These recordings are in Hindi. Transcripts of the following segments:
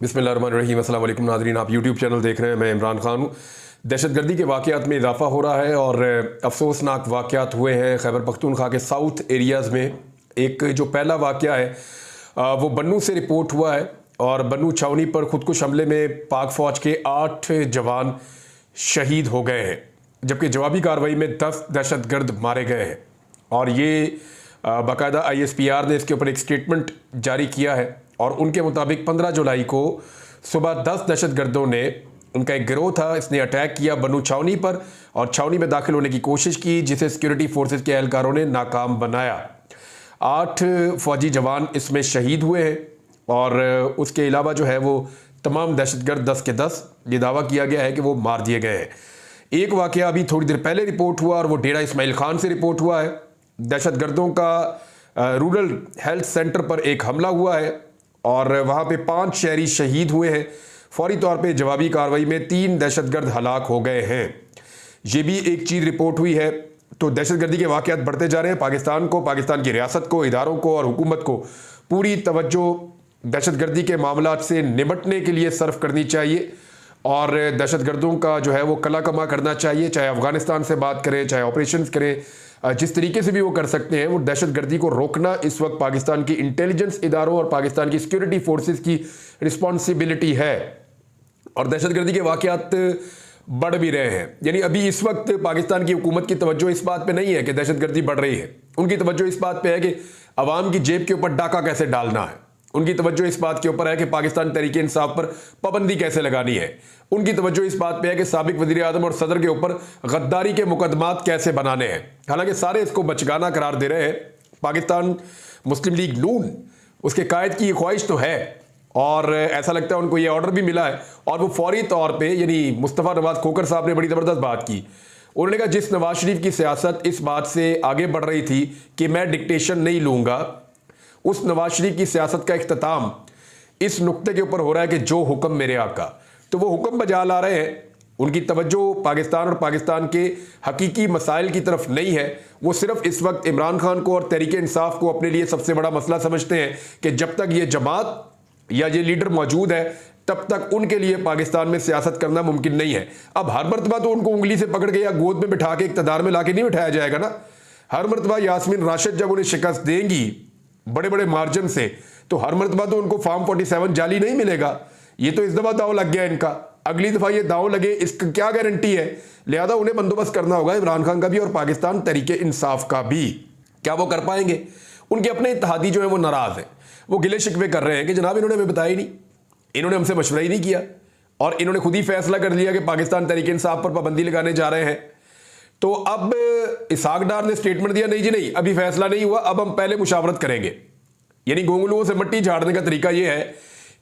बिस्मिल्लाहिर्रहमानिर्रहीम। अस्सलाम वालेकुम नाज़रीन, आप यूट्यूब चैनल देख रहे हैं। मैं इमरान खान हूँ। दहशतगर्दी के वाक़यात में इजाफ़ा हो रहा है और अफसोसनाक वाक़यात हुए हैं खैबर पख्तूनख्वा के साउथ एरियाज़ में। एक जो पहला वाक़या है वो बन्नू से रिपोर्ट हुआ है और बन्नू छावनी पर खुदकुश हमले में पाक फ़ौज के 8 जवान शहीद हो गए हैं, जबकि जवाबी कार्रवाई में 10 दहशतगर्द मारे गए हैं। और ये बाकायदा ISPR ने इसके ऊपर एक स्टेटमेंट जारी किया है और उनके मुताबिक 15 जुलाई को सुबह 10 दहशतगर्दों ने, उनका एक गिरोह था, इसने अटैक किया बन्नू छावनी पर और छावनी में दाखिल होने की कोशिश की, जिसे सिक्योरिटी फोर्सेस के एहलकारों ने नाकाम बनाया। 8 फौजी जवान इसमें शहीद हुए हैं और उसके अलावा जो है वो तमाम दहशतगर्द 10 के 10 ये दावा किया गया है कि वो मार दिए गए हैं। एक वाक़या अभी थोड़ी देर पहले रिपोर्ट हुआ और वो डेरा इस्माइल खान से रिपोर्ट हुआ है। दहशतगर्दों का रूरल हेल्थ सेंटर पर एक हमला हुआ है और वहाँ पे 5 शहरी शहीद हुए हैं। फौरी तौर पे जवाबी कार्रवाई में 3 दहशतगर्द हलाक हो गए हैं। ये भी एक चीज़ रिपोर्ट हुई है। तो दहशतगर्दी के वाक़यात बढ़ते जा रहे हैं। पाकिस्तान को, पाकिस्तान की रियासत को, इदारों को और हुकूमत को पूरी तवज्जो दहशतगर्दी के मामलात से निपटने के लिए सर्फ करनी चाहिए और दहशतगर्दों का जो है वो कला कमा करना चाहिए। चाहे अफगानिस्तान से बात करें, चाहे ऑपरेशंस करें, जिस तरीके से भी वो कर सकते हैं, वो दहशतगर्दी को रोकना इस वक्त पाकिस्तान की इंटेलिजेंस इदारों और पाकिस्तान की सिक्योरिटी फोर्सेस की रिस्पॉन्सिबिलिटी है। और दहशतगर्दी के वाक़यात बढ़ भी रहे हैं। यानी अभी इस वक्त पाकिस्तान की हुकूमत की तवज्जो इस बात पे नहीं है कि दहशतगर्दी बढ़ रही है। उनकी तवज्जो इस बात पे है कि अवाम की जेब के ऊपर डाका कैसे डालना है। उनकी तवज्जो इस बात के ऊपर है कि पाकिस्तान तहरीक इंसाफ पर पाबंदी कैसे लगानी है। उनकी तवज्जो इस बात पे है कि साबिक वज़ीर आज़म और सदर के ऊपर गद्दारी के मुकदमात कैसे बनाने हैं। हालांकि सारे इसको बचगाना करार दे रहे हैं। पाकिस्तान मुस्लिम लीग नून, उसके कायद की ये ख्वाहिश तो है और ऐसा लगता है उनको ये ऑर्डर भी मिला है और वो फौरी तौर पर, यानी मुस्तफ़ा नवाज खोकर साहब ने बड़ी ज़बरदस्त बात की। उन्होंने कहा जिस नवाज शरीफ की सियासत इस बात से आगे बढ़ रही थी कि मैं डिक्टेशन नहीं लूँगा, उस नवाज शरीफ की सियासत का इख्तिताम इस नुक्ते के ऊपर हो रहा है कि जो हुक्म मेरे आका, तो वो हुक्म बजा ला रहे हैं। उनकी तवज्जो पाकिस्तान और पाकिस्तान के हकीकी मसाइल की तरफ नहीं है। वो सिर्फ इस वक्त इमरान खान को और तहरीक इंसाफ को अपने लिए सबसे बड़ा मसला समझते हैं कि जब तक ये जमात या ये लीडर मौजूद है तब तक उनके लिए पाकिस्तान में सियासत करना मुमकिन नहीं है। अब हर मरतबा तो उनको उंगली से पकड़ के या गोद में बिठा के इक़्तिदार में ला के नहीं बिठाया जाएगा ना। हर मरतबा यास्मीन राशिद जब उन्हें शिकस्त देंगी बड़े बड़े मार्जिन से, तो हर मरतबा तो उनको फॉर्म 47 जाली नहीं मिलेगा। ये तो इस दफा दाव लग गया इनका, अगली दफा ये दाव लगे इसका क्या गारंटी है। लिहाजा उन्हें बंदोबस्त करना होगा इमरान खान का भी और पाकिस्तान तहरीक इंसाफ का भी। क्या वो कर पाएंगे? उनके अपने इत्तेहादी जो है वो नाराज है, वो गिले शिकवे कर रहे हैं कि जनाब इन्होंने हमें बताया ही नहीं, इन्होंने हमसे मशवरा ही नहीं किया और इन्होंने खुद ही फैसला कर लिया कि पाकिस्तान तहरीक इंसाफ पर पाबंदी लगाने जा रहे हैं। तो अब इसहाक डार ने स्टेटमेंट दिया, नहीं जी नहीं, अभी फैसला नहीं हुआ, अब हम पहले मुशावरत करेंगे। यानी गोंगलुओं से मट्टी झाड़ने का तरीका यह है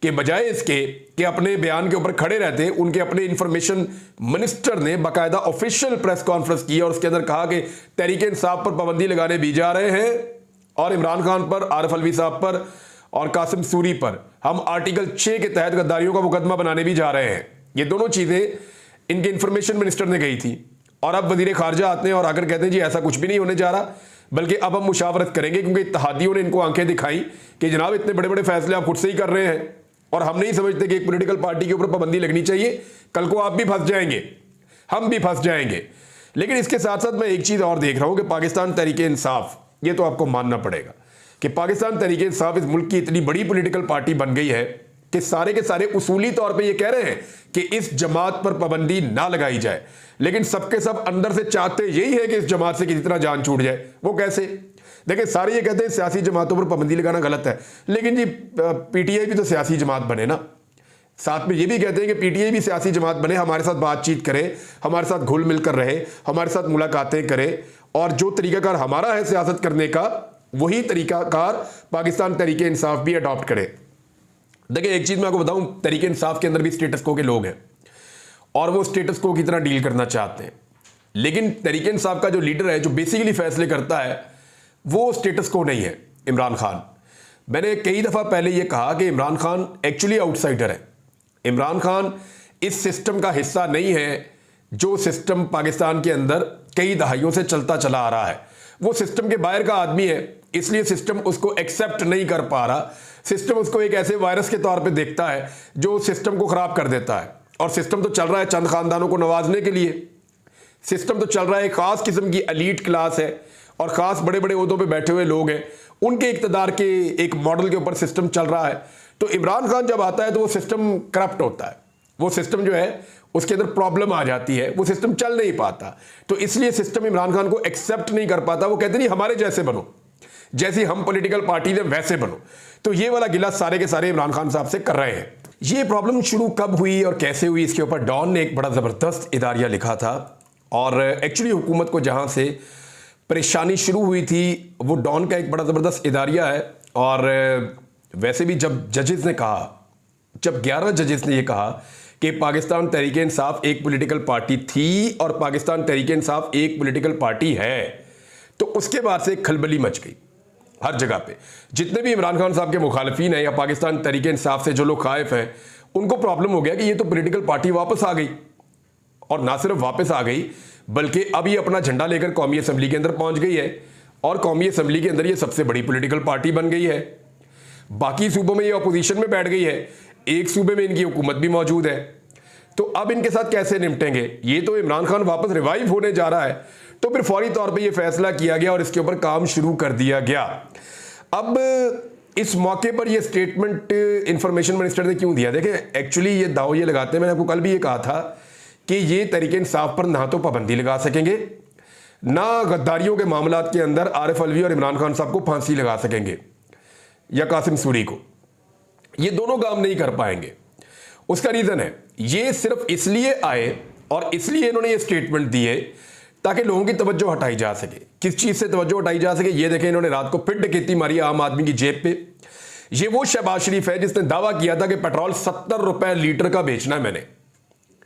कि बजाय इसके कि अपने बयान के ऊपर खड़े रहते, उनके अपने इंफॉर्मेशन मिनिस्टर ने बाकायदा ऑफिशियल प्रेस कॉन्फ्रेंस की और उसके अंदर कहा कि तहरीक इंसाफ पर पाबंदी लगाने भी जा रहे हैं और इमरान खान पर, आरिफ अलवी साहब पर और कासिम सूरी पर हम आर्टिकल 6 के तहत गद्दारियों का मुकदमा बनाने भी जा रहे हैं। ये दोनों चीजें इनके इंफॉर्मेशन मिनिस्टर ने कही थी और अब वजीर खारजा आते हैं और आकर कहते हैं जी ऐसा कुछ भी नहीं होने जा रहा, बल्कि अब हम मुशावरत करेंगे, क्योंकि इत्तेहादियों ने इनको आंखें दिखाई कि जनाब इतने बड़े बड़े फैसले आप खुद से ही कर रहे हैं और हम नहीं समझते कि एक पॉलिटिकल पार्टी के ऊपर पाबंदी लगनी चाहिए। कल को आप भी फंस जाएंगे, हम भी फंस जाएंगे। लेकिन इसके साथ साथ मैं एक चीज और देख रहा हूं कि पाकिस्तान तहरीक इंसाफ, ये तो आपको मानना पड़ेगा कि पाकिस्तान तहरीक इंसाफ इस मुल्क की इतनी बड़ी पॉलिटिकल पार्टी बन गई है कि सारे के सारे उसूली तौर पे ये कह रहे हैं कि इस जमात पर पाबंदी ना लगाई जाए, लेकिन सबके सब अंदर से चाहते यही है कि इस जमात से किसी तरह जान छूट जाए। वो कैसे? देखिए, सारे ये कहते हैं सियासी जमातों पर पाबंदी लगाना गलत है, लेकिन जी PTI भी तो सियासी जमात बने ना। साथ में ये भी कहते हैं कि PTI भी सियासी जमात बने, हमारे साथ बातचीत करे, हमारे साथ घुल मिल कर रहे, हमारे साथ मुलाकातें करे और जो तरीकाकार हमारा है सियासत करने का, वही तरीकाकार पाकिस्तान तहरीक इंसाफ भी अडॉप्ट करे। देखिए, एक चीज मैं आपको बताऊं, तहरीक इंसाफ के अंदर भी स्टेटस को के लोग हैं और वो स्टेटस को की तरह डील करना चाहते हैं, लेकिन तहरीक इंसाफ का जो लीडर है, जो बेसिकली फैसले करता है, वो स्टेटस को नहीं है इमरान खान। मैंने कई दफा पहले ये कहा कि इमरान खान एक्चुअली आउटसाइडर है। इमरान खान इस सिस्टम का हिस्सा नहीं है जो सिस्टम पाकिस्तान के अंदर कई दहाइयों से चलता चला आ रहा है। वो सिस्टम के बाहर का आदमी है, इसलिए सिस्टम उसको एक्सेप्ट नहीं कर पा रहा। सिस्टम उसको एक ऐसे वायरस के तौर पे देखता है जो सिस्टम को खराब कर देता है। और सिस्टम तो चल रहा है चंद खानदानों को नवाजने के लिए, सिस्टम तो चल रहा है एक खास किस्म की एलीट क्लास है और खास बड़े बड़े ओहदों पे बैठे हुए लोग हैं, उनके इक़्तिदार के एक मॉडल के ऊपर सिस्टम चल रहा है। तो इमरान खान जब आता है तो वो सिस्टम करप्ट होता है, वो सिस्टम जो है उसके अंदर प्रॉब्लम आ जाती है, वो सिस्टम चल नहीं पाता। तो इसलिए सिस्टम इमरान खान को एक्सेप्ट नहीं कर पाता। वो कहते नहीं हमारे जैसे बनो, जैसी हम पॉलिटिकल पार्टी ने वैसे बनो। तो ये वाला गिला सारे के सारे इमरान खान साहब से कर रहे हैं। ये प्रॉब्लम शुरू कब हुई और कैसे हुई, इसके ऊपर डॉन ने एक बड़ा ज़बरदस्त इदारिया लिखा था। और एक्चुअली हुकूमत को जहाँ से परेशानी शुरू हुई थी वो डॉन का एक बड़ा ज़बरदस्त इदारिया है। और वैसे भी जब जजेस ने कहा, जब 11 जजेस ने ये कहा कि पाकिस्तान तहरीक इंसाफ एक पॉलिटिकल पार्टी थी और पाकिस्तान तहरीक इंसाफ एक पॉलिटिकल पार्टी है, तो उसके बाद से खलबली मच गई हर जगह पे। जितने भी इमरान खान साहब के मुखालफीन हैं या पाकिस्तान तहरीक इंसाफ से जो लोग खाइफ हैं, उनको प्रॉब्लम हो गया कि ये तो पॉलिटिकल पार्टी वापस आ गई। और ना सिर्फ वापस आ गई बल्कि अब ये अपना झंडा लेकर कौमी असम्बली के अंदर पहुंच गई है और कौमी असम्बली के अंदर ये सबसे बड़ी पॉलिटिकल पार्टी बन गई है। बाकी सूबों में ये अपोजिशन में बैठ गई है, एक सूबे में इनकी हुकूमत भी मौजूद है। तो अब इनके साथ कैसे निपटेंगे? ये तो इमरान खान वापस रिवाइव होने जा रहा है, तो फिर फौरी तौर पे ये फैसला किया गया और इसके ऊपर काम शुरू कर दिया गया। अब इस मौके पर ये स्टेटमेंट इंफॉर्मेशन मिनिस्टर ने क्यों दिया? देखें, एक्चुअली ये दाव ये लगाते हैं, मैंने आपको कल भी ये कहा था कि ये तहरीक इंसाफ पर ना तो पाबंदी लगा सकेंगे, ना गद्दारियों के मामलात के अंदर आरिफ अलवी और इमरान खान साहब को फांसी लगा सकेंगे या कासिम सूरी को। ये दोनों काम नहीं कर पाएंगे। उसका रीजन है, ये सिर्फ इसलिए आए और इसलिए इन्होंने ये स्टेटमेंट दिए ताकि लोगों की तवज्जो हटाई जा सके। किस चीज से तवज्जो हटाई जा सके? ये देखें, इन्होंने रात को फिर डकैती मारी आम आदमी की जेब पे। ये वो शहबाज शरीफ है जिसने दावा किया था कि पेट्रोल 70 रुपए लीटर का बेचना है मैंने।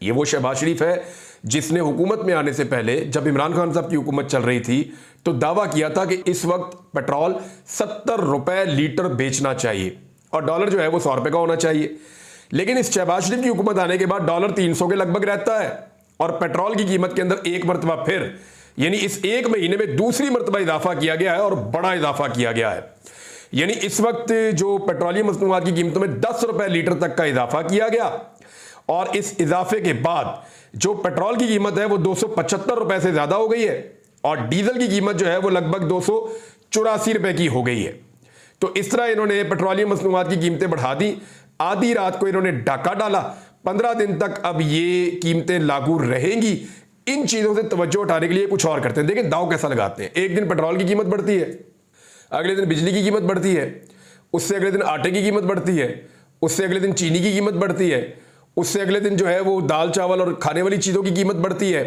ये वो शहबाज शरीफ है जिसने हुकूमत में आने से पहले, जब इमरान खान साहब की हुकूमत चल रही थी, तो दावा किया था कि इस वक्त पेट्रोल 70 रुपए लीटर बेचना चाहिए और डॉलर जो है वो 100 रुपए का होना चाहिए। लेकिन इस शहबाज शरीफ की हुकूमत आने के बाद डॉलर 300 के लगभग रहता है और पेट्रोल की कीमत के अंदर एक मरतबा फिर, यानी इस एक महीने में दूसरी मरतबा इजाफा किया गया है और बड़ा इजाफा किया गया है। यानी इस वक्त जो पेट्रोलियम मसनूआत की कीमतों में 10 रुपए लीटर तक का इजाफा किया गया और इस इजाफे के बाद जो पेट्रोल की कीमत है वो 275 रुपए से ज्यादा हो गई है और डीजल की कीमत जो है वो लगभग 284 रुपए की हो गई है। तो इस तरह इन्होंने पेट्रोलियम मसनूआत की कीमतें बढ़ा दी। आधी रात को इन्होंने डाका डाला, 15 दिन तक अब ये कीमतें लागू रहेंगी। इन चीजों से तवज्जो उठाने के लिए कुछ और करते हैं। देखिए दाव कैसा लगाते हैं। एक दिन पेट्रोल की कीमत बढ़ती है, अगले दिन बिजली की कीमत बढ़ती है, उससे अगले दिन आटे की कीमत बढ़ती है, उससे अगले दिन चीनी की कीमत बढ़ती है, उससे अगले दिन जो है वो दाल चावल और खाने वाली चीजों की कीमत बढ़ती है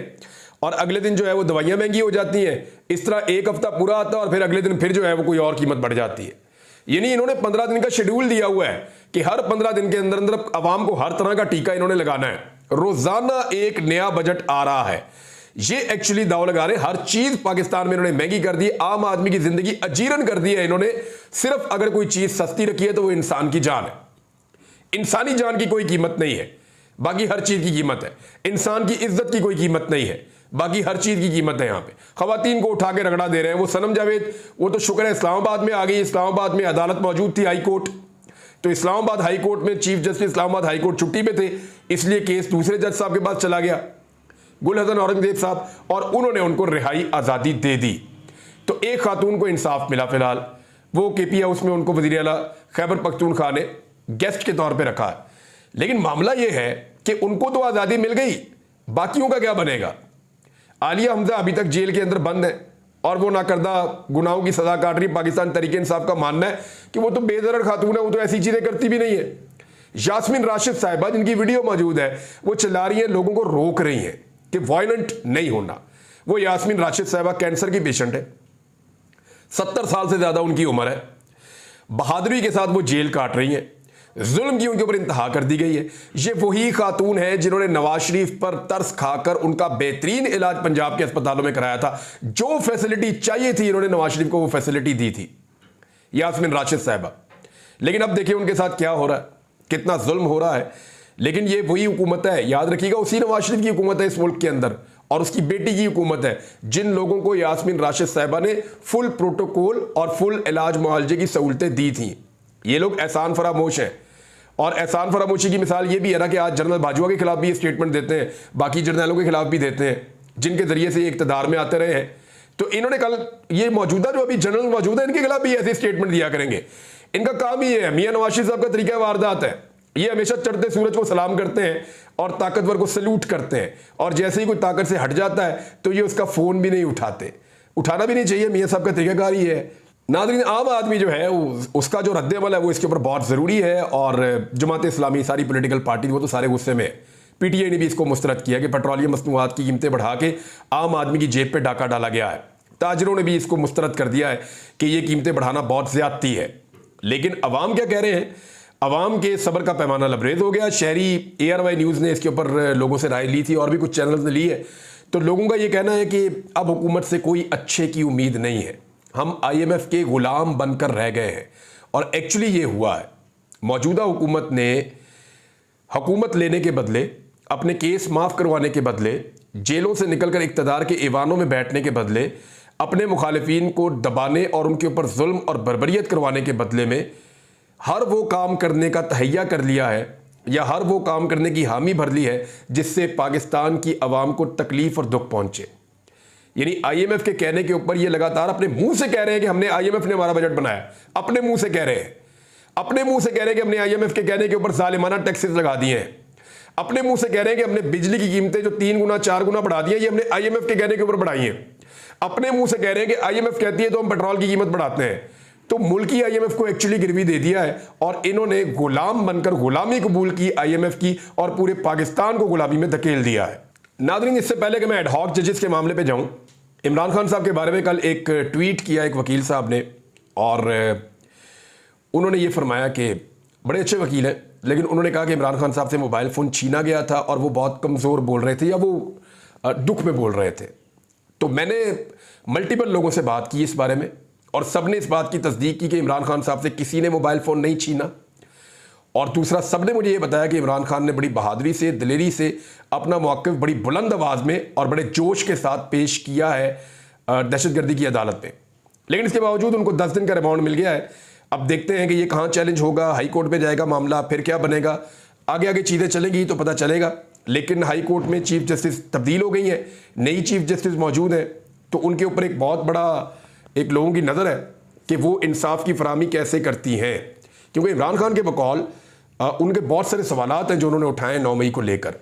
और अगले दिन जो है वो दवाइयां महंगी हो जाती हैं। इस तरह एक हफ्ता पूरा आता है और फिर अगले दिन फिर जो है वो कोई और कीमत बढ़ जाती है। यानी इन्होंने 15 दिन का शेड्यूल दिया हुआ है कि हर 15 दिन के अंदर अंदर अवाम को हर तरह का टीका इन्होंने लगाना है। रोजाना एक नया बजट आ रहा है। ये एक्चुअली दाव लगा रहे हैं, हर चीज पाकिस्तान में इन्होंने महंगी कर दी, आम आदमी की जिंदगी अजीरन कर दी है इन्होंने। सिर्फ अगर कोई चीज सस्ती रखी है तो वो इंसान की जान है। इंसानी जान की कोई कीमत नहीं है, बाकी हर चीज की कीमत है। इंसान की इज्जत की कोई कीमत नहीं है, बाकी हर चीज की कीमत है। यहाँ पे खवातीन को उठा के रगड़ा दे रहे हैं। वो सनम जावेद, वो तो शुक्र है इस्लामाबाद में आ गई। इस्लामाबाद में अदालत मौजूद थी, हाई कोर्ट। तो इस्लामाबाद हाई कोर्ट में chief justice Islamabad high court छुट्टी पे थे, इसलिए केस दूसरे जज साहब के पास चला गया, गुल हसन औरंगजेब साहब, और उन्होंने उनको रिहाई आजादी दे दी। तो एक खातून को इंसाफ मिला। फिलहाल वो केपी हाउस में उनको वजीर आला खैबर पख्तूनख्वा ने गेस्ट के तौर पर रखा है। लेकिन मामला यह है कि उनको तो आजादी मिल गई, बाकियों का क्या बनेगा? आलिया हमजा अभी तक जेल के अंदर बंद है और वो नाकर्दा गुनाहों की सजा काट रही। पाकिस्तान तहरीक इंसाफ का मानना है कि वो तो बेदरद खातून है, वो तो ऐसी चीजें करती भी नहीं है। यास्मीन राशिद साहिबा, जिनकी वीडियो मौजूद है, वो चिल्ला रही है, लोगों को रोक रही हैं कि वायलेंट नहीं होना। वो यास्मीन राशिद साहिबा कैंसर की पेशेंट है, 70 साल से ज्यादा उनकी उम्र है। बहादुरी के साथ वो जेल काट रही हैं। जुल्म की उनके ऊपर इंतहा कर दी गई है। ये वही खातून है जिन्होंने नवाज शरीफ पर तरस खाकर उनका बेहतरीन इलाज पंजाब के अस्पतालों में कराया था। जो फैसिलिटी चाहिए थी इन्होंने नवाज शरीफ को वो फैसिलिटी दी थी, यास्मीन राशिद साहिबा। लेकिन अब देखिए उनके साथ क्या हो रहा है, कितना जुल्म हो रहा है। लेकिन ये वही हुकूमत है, याद रखिएगा, उसी नवाज शरीफ की हुकूमत है इस मुल्क के अंदर और उसकी बेटी की हुकूमत है, जिन लोगों को यास्मीन राशिद साहिबा ने फुल प्रोटोकॉल और फुल इलाज मुआवजे की सहूलतें दी थी। ये लोग एहसान फरामोश हैं। और एहसान फरामोशी की मिसाल ये भी है ना कि आज जनरल बाजवा के खिलाफ भी ये स्टेटमेंट देते हैं, बाकी जर्नैलों के खिलाफ भी देते हैं, जिनके जरिए से इक़्तिदार में आते रहे हैं। तो इन्होंने कल ये मौजूदा जो अभी जनरल मौजूद है, इनके खिलाफ भी ऐसे स्टेटमेंट दिया करेंगे। इनका काम ही है, मियां नवाज शरीफ साहब का तरीका वारदात है। ये हमेशा चढ़ते सूरज को सलाम करते हैं और ताकतवर को सल्यूट करते हैं, और जैसे ही कोई ताकत से हट जाता है तो ये उसका फोन भी नहीं उठाते। उठाना भी नहीं चाहिए, मियां साहब का तरीकाकार ही है। नाज़रीन, आम आदमी जो है उसका जो रद्द-ए-अमल है वो इसके ऊपर बहुत ज़रूरी है। और जमात इस्लामी, सारी पॉलिटिकल पार्टी, वो तो सारे गुस्से में है। पीटीआई ने भी इसको मुस्तरद किया कि पेट्रोलियम मसनूआत की कीमतें बढ़ा के आम आदमी की जेब पे डाका डाला गया है। ताजरों ने भी इसको मुस्तरद कर दिया है कि ये कीमतें बढ़ाना बहुत ज़्यादती है। लेकिन अवाम क्या कह रहे हैं? अवाम के सब्र का पैमाना लबरेज हो गया। शहरी ARY न्यूज़ ने इसके ऊपर लोगों से राय ली थी और भी कुछ चैनल्स ने ली है। तो लोगों का ये कहना है कि अब हुकूमत से कोई अच्छे की उम्मीद नहीं है, हम IMF के गुलाम बनकर रह गए हैं। और एक्चुअली ये हुआ है। मौजूदा हुकूमत ने हुकूमत लेने के बदले, अपने केस माफ़ करवाने के बदले, जेलों से निकलकर इक़्तिदार के ऐवानों में बैठने के बदले, अपने मुखालिफिन को दबाने और उनके ऊपर जुल्म और बर्बरियत करवाने के बदले में हर वो काम करने का तहैया कर लिया है या हर वो काम करने की हामी भर ली है जिससे पाकिस्तान की आवाम को तकलीफ और दुख पहुंचे। यानी IMF के कहने के ऊपर ये लगातार अपने मुंह से कह रहे हैं कि हमने, IMF ने हमारा बजट बनाया, अपने मुंह से कह रहे हैं, अपने मुंह से कह रहे हैं कि हमने IMF के कहने के ऊपर जालिमाना टैक्सेस लगा दिए हैं, अपने मुंह से कह रहे हैं कि हमने बिजली की कीमतें जो 3 गुना 4 गुना बढ़ा दी है, ये हमने IMF के कहने के ऊपर बढ़ाई है। अपने मुंह से कह रहे हैं कि IMF कहती है तो हम पेट्रोल की कीमत बढ़ाते हैं। तो मुल्की IMF को एक्चुअली गिरवी दे दिया है और इन्होंने गुलाम बनकर गुलामी कबूल की IMF की और पूरे पाकिस्तान को गुलामी में धकेल दिया है। नाज़रीन, इससे पहले कि मैं एडहॉक जजेस के मामले पे जाऊं, इमरान खान साहब के बारे में कल एक ट्वीट किया एक वकील साहब ने, और उन्होंने ये फरमाया कि बड़े अच्छे वकील हैं, लेकिन उन्होंने कहा कि इमरान खान साहब से मोबाइल फ़ोन छीना गया था और वो बहुत कमज़ोर बोल रहे थे या वो दुख में बोल रहे थे। तो मैंने मल्टीपल लोगों से बात की इस बारे में और सब ने इस बात की तस्दीक की कि इमरान खान साहब से किसी ने मोबाइल फ़ोन नहीं छीना। और दूसरा, सब ने मुझे ये बताया कि इमरान खान ने बड़ी बहादुरी से, दिलेरी से अपना मौक़िफ़ बड़ी बुलंद आवाज़ में और बड़े जोश के साथ पेश किया है दहशतगर्दी की अदालत में। लेकिन इसके बावजूद उनको 10 दिन का रिमांड मिल गया है। अब देखते हैं कि ये कहाँ चैलेंज होगा, हाई कोर्ट में जाएगा मामला, फिर क्या बनेगा, आगे आगे चीज़ें चलेंगी तो पता चलेगा। लेकिन हाई कोर्ट में चीफ जस्टिस तब्दील हो गई है, नई चीफ जस्टिस मौजूद है, तो उनके ऊपर एक बहुत बड़ा एक लोगों की नज़र है कि वो इंसाफ की फराहमी कैसे करती हैं। क्योंकि इमरान खान के बकौल उनके बहुत सारे सवालात हैं जो उन्होंने उठाए 9 मई को लेकर,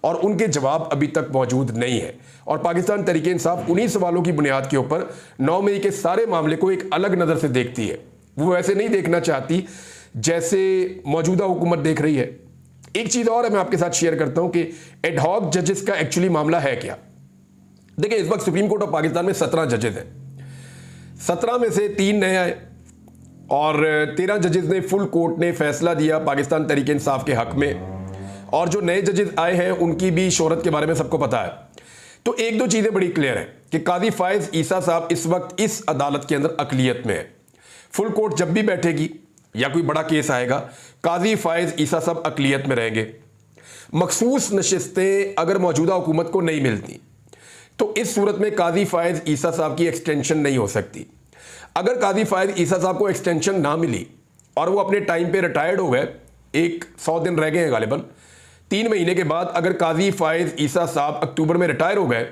और उनके जवाब अभी तक मौजूद नहीं है। और पाकिस्तान तहरीक इंसाफ उन्हीं सवालों की बुनियाद के ऊपर 9 मई के सारे मामले को एक अलग नज़र से देखती है। वो वैसे नहीं देखना चाहती जैसे मौजूदा हुकूमत देख रही है। एक चीज़ और है, मैं आपके साथ शेयर करता हूं कि एडहॉक जजेस का एक्चुअली मामला है क्या। देखिए, इस वक्त सुप्रीम कोर्ट ऑफ पाकिस्तान में 17 जजेस हैं। 17 में से 3 नए आए और 13 जजेस ने फुल कोर्ट ने फैसला दिया पाकिस्तान तहरीक इंसाफ के हक में। और जो नए जजेस आए हैं उनकी भी शोहरत के बारे में सबको पता है। तो एक दो चीज़ें बड़ी क्लियर हैं कि काजी फायज ईसा साहब इस वक्त इस अदालत के अंदर अकलियत में है। फुल कोर्ट जब भी बैठेगी या कोई बड़ा केस आएगा, काजी फायज ईसा साहब अकलियत में रहेंगे। मखसूस नशिस्तें अगर मौजूदा हुकूमत को नहीं मिलती तो इस सूरत में काजी फायज ईसा साहब की एक्सटेंशन नहीं हो सकती। अगर काजी फायज ईसा साहब को एक्सटेंशन ना मिली और वो अपने टाइम पे रिटायर्ड हो गए, 100 दिन रह गए हैं गालिबन, 3 महीने के बाद अगर काजी फायज ईसा साहब अक्टूबर में रिटायर हो गए,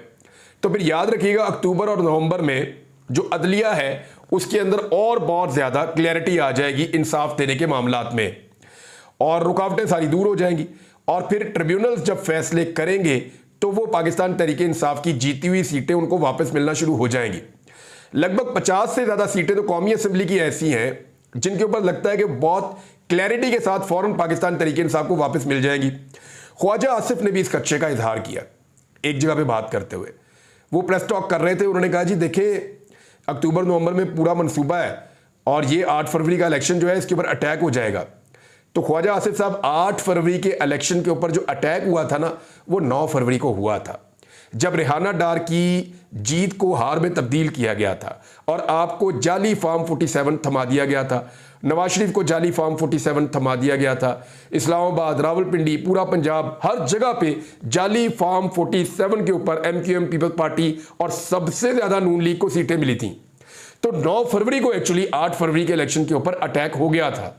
तो फिर याद रखिएगा अक्टूबर और नवंबर में जो अदलिया है उसके अंदर और बहुत ज़्यादा क्लैरिटी आ जाएगी इंसाफ देने के मामलात में, और रुकावटें सारी दूर हो जाएंगी। और फिर ट्रिब्यूनल्स जब फैसले करेंगे तो वो पाकिस्तान तहरीक इंसाफ की जीती हुई सीटें उनको वापस मिलना शुरू हो जाएंगी। लगभग 50 से ज़्यादा सीटें तो कौमी असम्बली की ऐसी हैं जिनके ऊपर लगता है कि बहुत क्लैरिटी के साथ फौरन पाकिस्तान तहरीक इंसाफ को वापस मिल जाएगी। ख्वाजा आसिफ ने भी इस खदशे का इजहार किया एक जगह पे बात करते हुए। वो प्रेस टॉक कर रहे थे, उन्होंने कहा जी देखिए अक्टूबर नवंबर में पूरा मंसूबा है और ये 8 फरवरी का इलेक्शन जो है इसके ऊपर अटैक हो जाएगा। तो ख्वाजा आसिफ साहब 8 फरवरी के इलेक्शन के ऊपर जो अटैक हुआ था ना, वो 9 फरवरी को हुआ था, जब रेहाना डार की जीत को हार में तब्दील किया गया था और आपको जाली फार्म 47 थमा दिया गया था, नवाज शरीफ को जाली फार्म 47 थमा दिया गया था। इस्लामाबाद, रावलपिंडी, पूरा पंजाब, हर जगह पे जाली फार्म 47 के ऊपर MQM पीपल्स पार्टी और सबसे ज़्यादा नून लीग को सीटें मिली थी। तो 9 फरवरी को एक्चुअली 8 फरवरी के इलेक्शन के ऊपर अटैक हो गया था।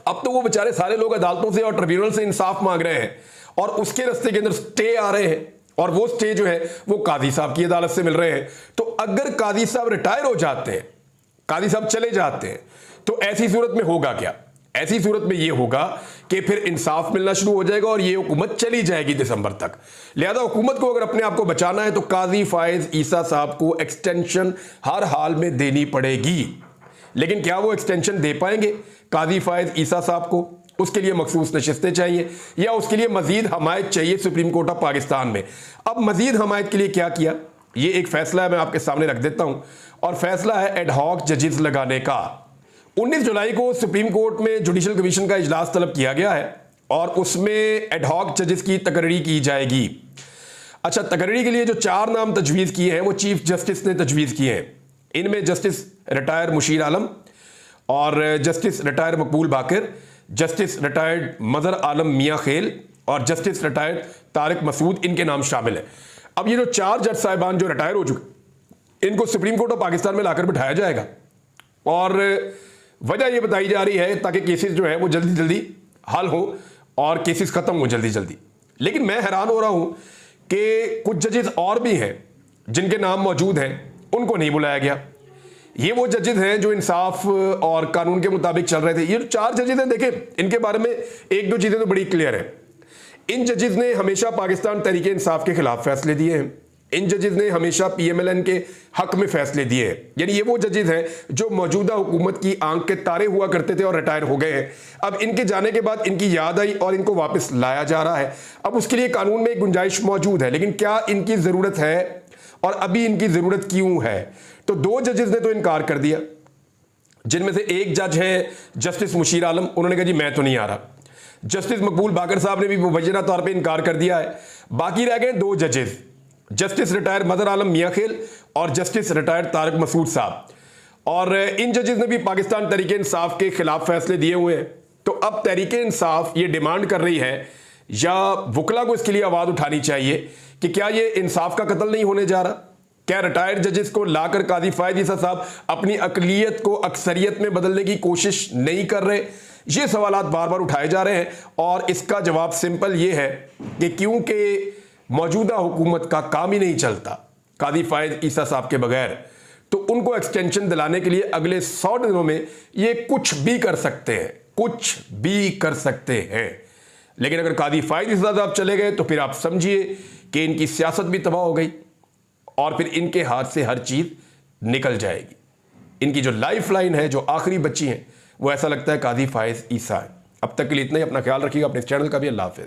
अब तो वो बेचारे सारे लोग अदालतों से और ट्रिब्यूनल से इंसाफ मांग रहे हैं और उसके रास्ते के अंदर स्टे आ रहे हैं, और वो स्टे जो है वो काजी साहब की अदालत से मिल रहे हैं। तो अगर काजी साहब रिटायर हो जाते हैं, काजी साहब चले जाते हैं, तो ऐसी सूरत में होगा क्या? ऐसी सूरत में यह होगा कि फिर इंसाफ मिलना शुरू हो जाएगा और ये हुकूमत चली जाएगी दिसंबर तक। लिहाजा हुकूमत को अगर अपने आप को बचाना है तो काजी फायज ईसा साहब को एक्सटेंशन हर हाल में देनी पड़ेगी। लेकिन क्या वो एक्सटेंशन दे पाएंगे काजी फायज ईसा साहब को? उसके लिए मखसूस नशिस्तें चाहिए या उसके लिए मजीद हमायत चाहिए सुप्रीम कोर्ट ऑफ पाकिस्तान में। अब मजीद हमायत के लिए क्या किया, ये एक फैसला है, मैं आपके सामने रख देता हूं। और फैसला है एडहॉक जजेस लगाने का। 19 जुलाई को सुप्रीम कोर्ट में जुडिशल कमीशन का इजलास तलब किया गया है और उसमें एडहॉक जजेस की तकरीरी की जाएगी। अच्छा, तकरीरी के लिए जो 4 नाम तजवीज़ किए हैं वो चीफ जस्टिस ने तजवीज़ किए हैं। इनमें जस्टिस रिटायर मुशीर आलम और जस्टिस रिटायर मकबूल बाकर, जस्टिस रिटायर्ड मजर आलम मियाँ खेल और जस्टिस रिटायर्ड तारिक मसूद, इनके नाम शामिल है। अब ये जो 4 जज साहिबान जो रिटायर हो चुके, इनको सुप्रीम कोर्ट ऑफ पाकिस्तान में लाकर बिठाया जाएगा और वजह यह बताई जा रही है ताकि केसेस जो है वो जल्दी जल्दी हल हो और केसेस खत्म हो जल्दी जल्दी। लेकिन मैं हैरान हो रहा हूं कि कुछ जजेस और भी हैं जिनके नाम मौजूद हैं, उनको नहीं बुलाया गया। ये वो जजेस हैं जो इंसाफ और कानून के मुताबिक चल रहे थे। ये 4 जजेस हैं, देखें इनके बारे में 1-2 चीजें तो बड़ी क्लियर है। इन जजेस ने हमेशा पाकिस्तान तहरीक इंसाफ के खिलाफ फैसले दिए हैं। इन जजेस ने हमेशा PMLN के हक में फैसले दिए हैं। यानी ये वो जजेस हैं जो मौजूदा हुकूमत की आंख के तारे हुआ करते थे और रिटायर हो गए हैं। अब इनके जाने के बाद इनकी याद आई और इनको वापस लाया जा रहा है। अब उसके लिए कानून में एक गुंजाइश मौजूद है, लेकिन क्या इनकी जरूरत है और अभी इनकी जरूरत क्यों है? तो 2 जजेस ने तो इनकार कर दिया, जिनमें से एक जज है जस्टिस मुशीर आलम, उन्होंने कहा जी मैं तो नहीं आ रहा। जस्टिस मकबूल बाकर साहब ने भी मुबैना तौर पे इनकार कर दिया है। बाकी रह गए 2 जजेस, जस्टिस रिटायर मदर आलम मियाँ खेल और जस्टिस रिटायर तारिक मसूद साहब। और इन जजेस ने भी पाकिस्तान तहरीक इंसाफ के खिलाफ फैसले दिए हुए हैं। तो अब तहरीक इंसाफ ये डिमांड कर रही है या वकला को इसके लिए आवाज उठानी चाहिए कि क्या ये इंसाफ का कत्ल नहीं होने जा रहा? क्या रिटायर्ड जजेस को लाकर काजी फायज ईसा साहब अपनी अकलियत को अक्सरियत में बदलने की कोशिश नहीं कर रहे? ये सवालात बार बार उठाए जा रहे हैं और इसका जवाब सिंपल ये है कि क्योंकि मौजूदा हुकूमत का काम ही नहीं चलता काजी फायज ईसा साहब के बगैर, तो उनको एक्सटेंशन दिलाने के लिए अगले 100 दिनों में ये कुछ भी कर सकते हैं, कुछ भी कर सकते हैं। लेकिन अगर काजी फायज ईसा साहब चले गए तो फिर आप समझिए कि इनकी सियासत भी तबाह हो गई और फिर इनके हाथ से हर चीज निकल जाएगी। इनकी जो लाइफ लाइन है, जो आखिरी बच्ची हैं, वो ऐसा लगता है काजी फायज ईसा है। अब तक के लिए इतना ही। अपना ख्याल रखिएगा, अपने चैनल का भी। अल्लाह हाफिज।